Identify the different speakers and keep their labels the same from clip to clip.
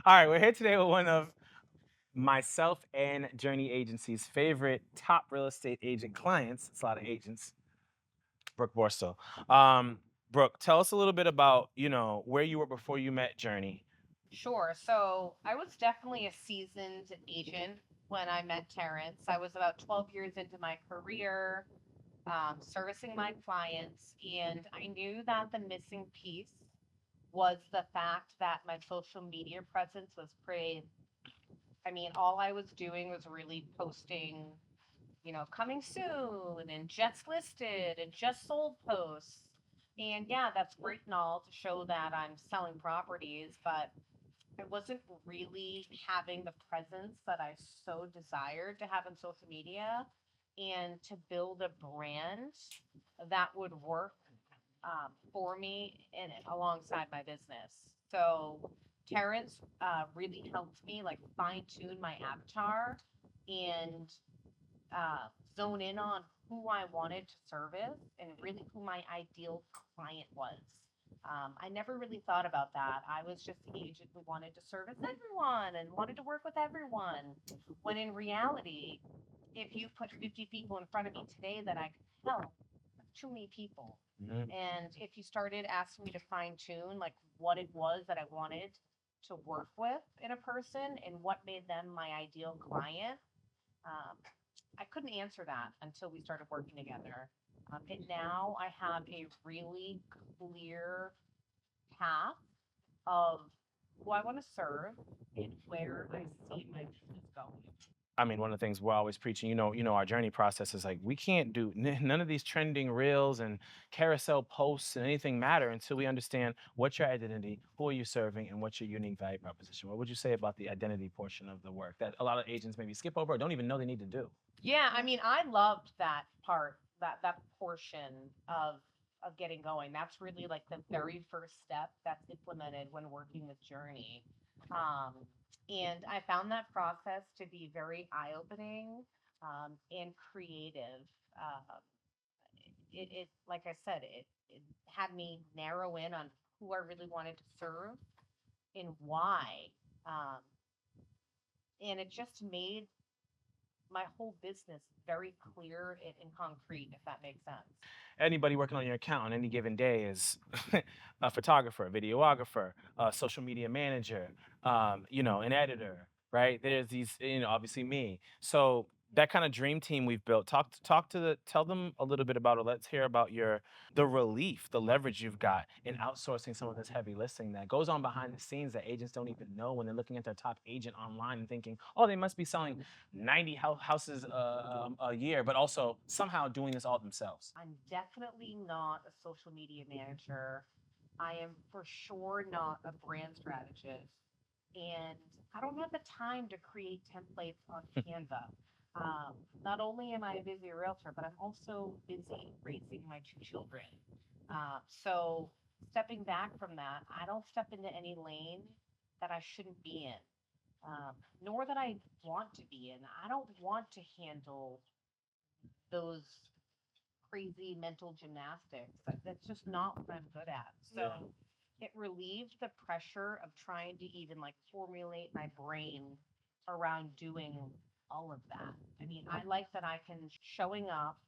Speaker 1: All right, we're here today with one of myself and Journey Agency's favorite top real estate agent clients. It's a lot of agents, Brooke Borstell. Brooke, tell us a little bit about, where you were before you met Journey.
Speaker 2: Sure. So I was definitely a seasoned agent when I met Terrence. I was about 12 years into my career, servicing my clients, and I knew that the missing piece was the fact that my social media presence was pretty. I mean, all I was doing was really posting, coming soon and just listed and just sold posts. And yeah, that's great and all to show that I'm selling properties, but I wasn't really having the presence that I so desired to have on social media and to build a brand that would work for me and alongside my business. So Terrence really helped me like fine tune my avatar and uh, zone in on who I wanted to service and really who my ideal client was. I never really thought about that. I was just the agent who wanted to service everyone and wanted to work with everyone. When in reality, if you put 50 people in front of me today that I could help, too many people.
Speaker 1: Mhm.
Speaker 2: And if you started asking me to fine tune like what it was that I wanted to work with in a person and what made them my ideal client, um, I couldn't answer that until we started working together. And now I have a really clear path of who I want to serve and where I see my business going.
Speaker 1: I mean, one of the things we're always preaching, our journey process is like we can't do none of these trending reels and carousel posts and anything matter until we understand what's your identity, who are you serving, and what's your unique value proposition. What would you say about the identity portion of the work that a lot of agents maybe skip over or don't even know they need to do?
Speaker 2: Yeah, I mean, I loved that part, that portion of getting going. That's really like the very first step that's implemented when working with Journey. Um, and I found that process to be very eye-opening and creative. Uh, like I said, it had me narrow in on who I really wanted to serve and why. Um, and it just made my whole business very clear and concrete, if that makes sense.
Speaker 1: Anybody working on your account on any given day is a photographer, a videographer, a social media manager, an editor, right? There's these, obviously me. So that kind of dream team we've built. Tell them a little bit about it. Let's hear about the relief, the leverage you've got in outsourcing some of this heavy lifting that goes on behind the scenes that agents don't even know when they're looking at their top agent online and thinking, oh, they must be selling 90 houses a year, but also somehow doing this all themselves.
Speaker 2: I'm definitely not a social media manager. I am for sure not a brand strategist. And I don't have the time to create templates on Canva. Not only am I a busy realtor, but I'm also busy raising my two children. So stepping back from that, I don't step into any lane that I shouldn't be in, nor that I want to be in. I don't want to handle those crazy mental gymnastics. That's just not what I'm good at. So it relieved the pressure of trying to even like formulate my brain around doing all of that. I mean, I like that I can showing up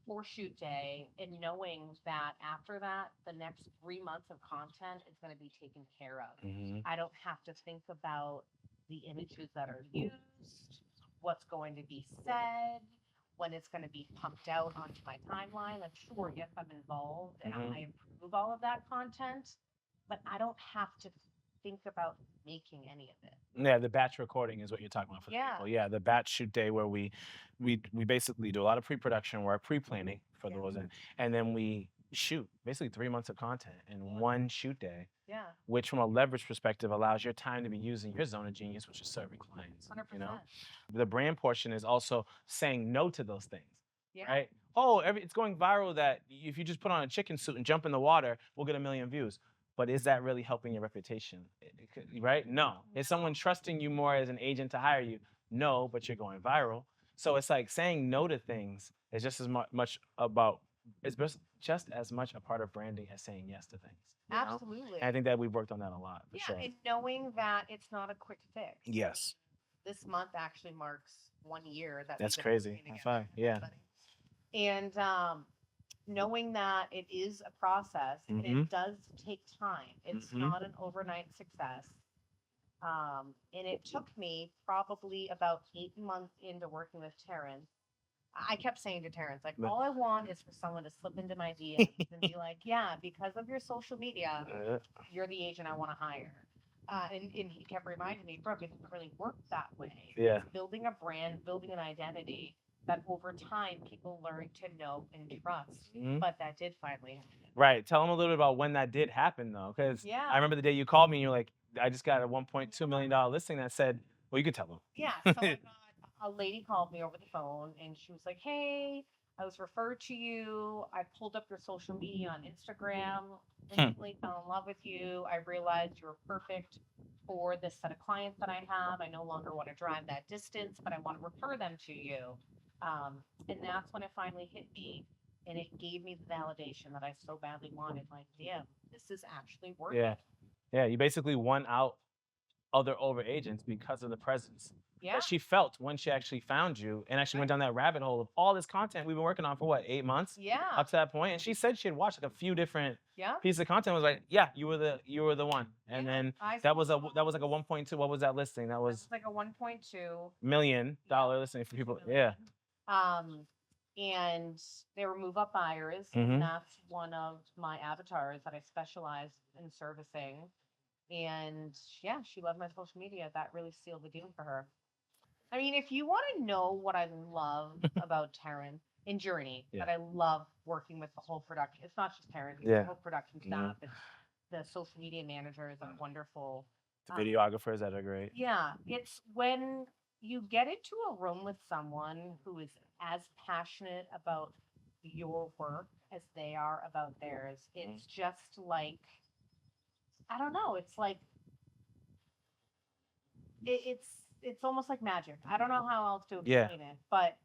Speaker 2: for shoot day and knowing that after that, the next 3 months of content is going to be taken care of.
Speaker 1: Hmm.
Speaker 2: I don't have to think about the images that are used, what's going to be said, when it's going to be pumped out onto my timeline. I'm sure, yes, I'm involved and
Speaker 1: Hmm.
Speaker 2: I approve all of that content, but I don't have to think about making any of it.
Speaker 1: Yeah, the batch recording is what you're talking about for the
Speaker 2: Yeah.
Speaker 1: people. Yeah, the batch shoot day where we basically do a lot of pre-production work, pre-planning for
Speaker 2: Yeah.
Speaker 1: those, and then we shoot basically 3 months of content in one shoot day,
Speaker 2: Yeah.
Speaker 1: which from a leverage perspective allows your time to be using your zone of genius, which is serving clients.
Speaker 2: 100%.
Speaker 1: The brand portion is also saying no to those things,
Speaker 2: Yeah.
Speaker 1: right? Oh, it's going viral that if you just put on a chicken suit and jump in the water, we'll get 1 million views. But is that really helping your reputation? Right? No. Is someone trusting you more as an agent to hire you? No, but you're going viral. So it's like saying no to things is just as much about it's just as much a part of branding as saying yes to things, you know? And I
Speaker 2: Absolutely.
Speaker 1: think that we've worked on that a lot for
Speaker 2: Yeah,
Speaker 1: sure.
Speaker 2: and knowing that it's not a quick fix. I mean,
Speaker 1: Yes.
Speaker 2: this month actually marks 1 year that we've
Speaker 1: That's
Speaker 2: been
Speaker 1: crazy.
Speaker 2: working
Speaker 1: High
Speaker 2: together.
Speaker 1: five. Yeah.
Speaker 2: And knowing that it is a process and it
Speaker 1: Mm-hmm.
Speaker 2: does take time. It's
Speaker 1: Mm-hmm.
Speaker 2: not an overnight success. And it took me probably about 8 months into working with Terrence. I kept saying to Terrence, like,
Speaker 1: But
Speaker 2: all I want is for someone to slip into my DMs and be like, yeah, because of your social media, you're the agent I want to hire. And he kept reminding me, Brooke, it doesn't really work that way.
Speaker 1: yeah.
Speaker 2: It's building a brand, building an identity that over time people learn to know and trust.
Speaker 1: Mhm.
Speaker 2: But that did finally happen.
Speaker 1: Right. Tell them a little bit about when that did happen, though, because I
Speaker 2: Yeah.
Speaker 1: remember the day you called me and you're like, I just got a $1.2 million listing that said, well, you could tell them.
Speaker 2: Yeah. So I got a lady called me over the phone and she was like, hey, I was referred to you. I pulled up your social media on Instagram, instantly fell in love with you. I realized you were perfect for this set of clients that I have. I no longer want to drive that distance, but I want to refer them to you. And that's when it finally hit me. And it gave me the validation that I so badly wanted. Like, damn, this is actually working.
Speaker 1: Yeah. Yeah. You basically won out other over agents because of the presence
Speaker 2: Yeah.
Speaker 1: that she felt when she actually found you and actually went down that rabbit hole of all this content we've been working on for what, 8 months
Speaker 2: Yeah.
Speaker 1: up to that point. And she said she had watched like a few different
Speaker 2: Yeah.
Speaker 1: pieces of content. Was like, yeah, you were the one. And
Speaker 2: Yeah,
Speaker 1: then
Speaker 2: I
Speaker 1: that was
Speaker 2: saw
Speaker 1: like a 1.2. What was that listing? That
Speaker 2: That
Speaker 1: was
Speaker 2: was like a 1.2
Speaker 1: $1 million
Speaker 2: yeah,
Speaker 1: listing for people.
Speaker 2: 1.2
Speaker 1: Yeah.
Speaker 2: million. And they were move up buyers,
Speaker 1: Mhm.
Speaker 2: and that's one of my avatars that I specialize in servicing. And yeah, she loved my social media. That really sealed the deal for her. I mean, if you want to know what I love about Taryn and Journi,
Speaker 1: Yeah.
Speaker 2: that I love working with the whole production. It's not just Taryn, it's
Speaker 1: Yeah.
Speaker 2: the whole production staff. It's the social media managers are wonderful.
Speaker 1: The videographers that are great.
Speaker 2: Yeah, it's when you get into a room with someone who is as passionate about your work as they are about theirs. It's just like, I don't know, it's like it's almost like magic. I don't know how else to
Speaker 1: Yeah.
Speaker 2: explain it, but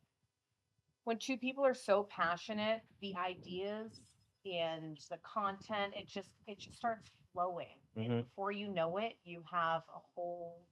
Speaker 2: when two people are so passionate, the ideas and the content, it just starts flowing. And
Speaker 1: Mhm.
Speaker 2: before you know it, you have a whole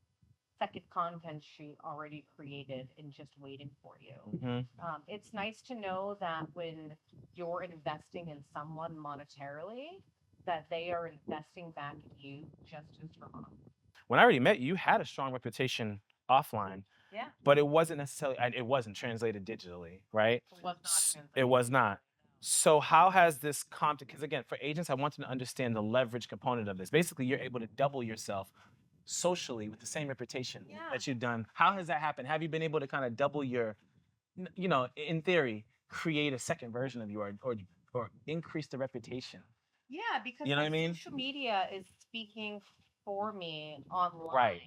Speaker 2: second content shoot already created and just waiting for you.
Speaker 1: Mhm.
Speaker 2: It's nice to know that when you're investing in someone monetarily, that they are investing back in you just as strong.
Speaker 1: When I already met you, you had a strong reputation offline,
Speaker 2: Yeah,
Speaker 1: but it wasn't necessarily it wasn't translated digitally, right?
Speaker 2: it was not
Speaker 1: It
Speaker 2: translated.
Speaker 1: was not. So how has this come to, because again, for agents, I want them to understand the leverage component of this. Basically, you're able to double yourself socially with the same reputation
Speaker 2: Yeah.
Speaker 1: that you've done. How has that happened? Have you been able to kind of double your, in theory, create a second version of you, or increase the reputation?
Speaker 2: Yeah, because
Speaker 1: You know
Speaker 2: my
Speaker 1: what I mean?
Speaker 2: social media is speaking for me online.
Speaker 1: Right.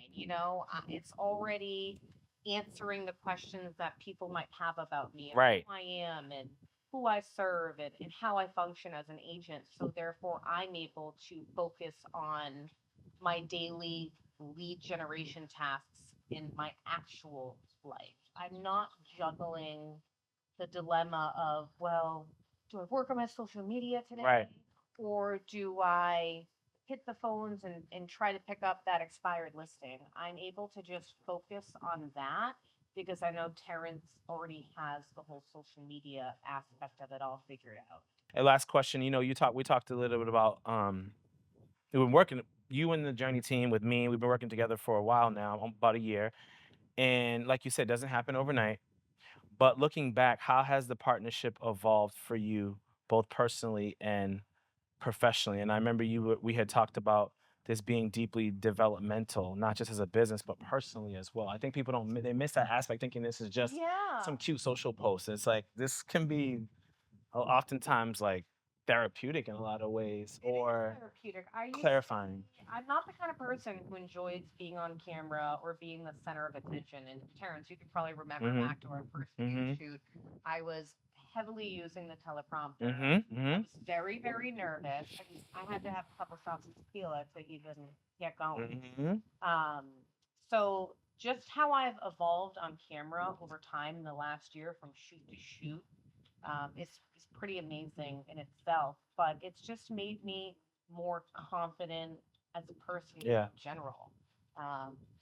Speaker 2: It's already answering the questions that people might have about me, and
Speaker 1: Right.
Speaker 2: who I am, and who I serve, and how I function as an agent. So therefore, I'm able to focus on my daily lead generation tasks in my actual life. I'm not juggling the dilemma of, well, do I work on my social media today?
Speaker 1: Right.
Speaker 2: Or do I hit the phones and try to pick up that expired listing? I'm able to just focus on that because I know Terrence already has the whole social media aspect of it all figured out.
Speaker 1: And last question, we talked a little bit about we've been working, you and the Journey team with me, we've been working together for a while now, about a year. And like you said, it doesn't happen overnight. But looking back, how has the partnership evolved for you, both personally and professionally? And I remember we had talked about this being deeply developmental, not just as a business, but personally as well. I think people they miss that aspect, thinking this is just
Speaker 2: Yeah.
Speaker 1: some cute social post. It's like this can be oftentimes like therapeutic in a lot of ways,
Speaker 2: It is
Speaker 1: or
Speaker 2: therapeutic.
Speaker 1: clarifying.
Speaker 2: I'm not the kind of person who enjoys being on camera or being the center of attention. And Terrence, you can probably remember
Speaker 1: Mhm.
Speaker 2: back to our first
Speaker 1: Mhm.
Speaker 2: shoot, I was heavily using the teleprompter.
Speaker 1: Mhm.
Speaker 2: I
Speaker 1: Mhm.
Speaker 2: was very, very nervous. I had to have a couple shots of tequila to even get going.
Speaker 1: Mhm.
Speaker 2: So just how I've evolved on camera over time in the last year from shoot to shoot, is pretty amazing in itself. But it's just made me more confident as a person in
Speaker 1: Yeah.
Speaker 2: general.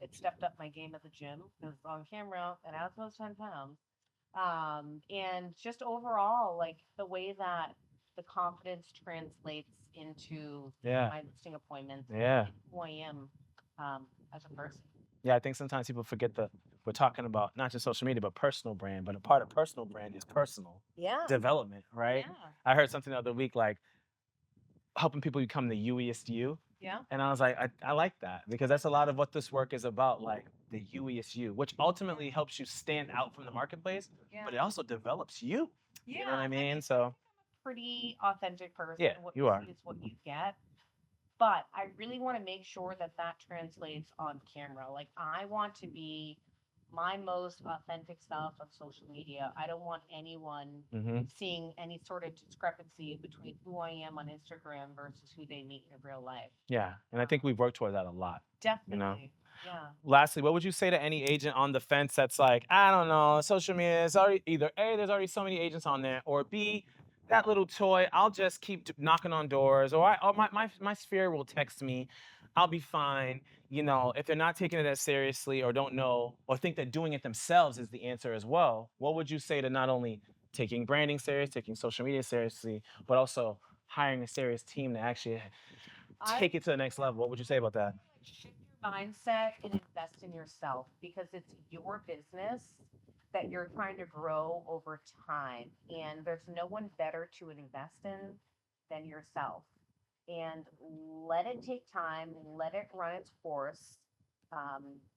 Speaker 2: It stepped up my game at the gym because on camera and I was those 10 pounds. And just overall, like the way that the confidence translates into
Speaker 1: Yeah.
Speaker 2: my listing appointments
Speaker 1: Yeah.
Speaker 2: and who I am as a person.
Speaker 1: Yeah, I think sometimes people forget that we're talking about not just social media, but personal brand. But a part of personal brand is personal
Speaker 2: Yeah.
Speaker 1: development, right?
Speaker 2: Yeah.
Speaker 1: I heard something the other week like helping people become the youiest you.
Speaker 2: Yeah.
Speaker 1: And I was like, I like that because that's a lot of what this work is about, like the youiest you, which ultimately helps you stand out from the marketplace,
Speaker 2: Yeah.
Speaker 1: but it also develops you.
Speaker 2: Yeah.
Speaker 1: You know what I mean?
Speaker 2: I
Speaker 1: So,
Speaker 2: think I'm a pretty authentic person.
Speaker 1: yeah,
Speaker 2: What
Speaker 1: you
Speaker 2: you
Speaker 1: are.
Speaker 2: see is what you get. But I really want to make sure that that translates on camera. Like, I want to be my most authentic self on social media. I don't want anyone
Speaker 1: Hmm.
Speaker 2: seeing any sort of discrepancy between who I am on Instagram versus who they meet in real life.
Speaker 1: Yeah. And I think we've worked toward that a lot.
Speaker 2: Definitely. Yeah.
Speaker 1: Lastly, what would you say to any agent on the fence that's like, I don't know, social media is already either A, there's already so many agents on there, or B, that little toy, I'll just keep knocking on doors, or my sphere will text me, I'll be fine. If they're not taking it as seriously or don't know or think that doing it themselves is the answer as well, what would you say to not only taking branding serious, taking social media seriously, but also hiring a serious team to actually
Speaker 2: I
Speaker 1: take it to the next level? What would you say about that?
Speaker 2: shift your mindset and invest in yourself because it's your business that you're trying to grow over time. And there's no one better to invest in than yourself. And let it take time, let it run its course.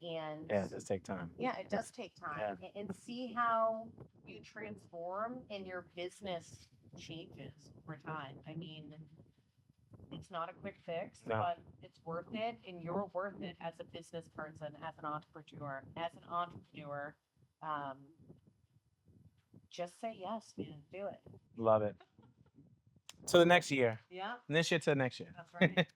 Speaker 2: And
Speaker 1: Yeah, it does take time.
Speaker 2: yeah, it does take time. And see how you transform and your business changes over time. I mean, it's not a quick fix,
Speaker 1: No.
Speaker 2: but it's worth it, and you're worth it as a business person, as an entrepreneur. As an entrepreneur, um, just say yes, man. Do it.
Speaker 1: Love it. To the next year.
Speaker 2: Yeah,
Speaker 1: From this year to the next year.
Speaker 2: that's right.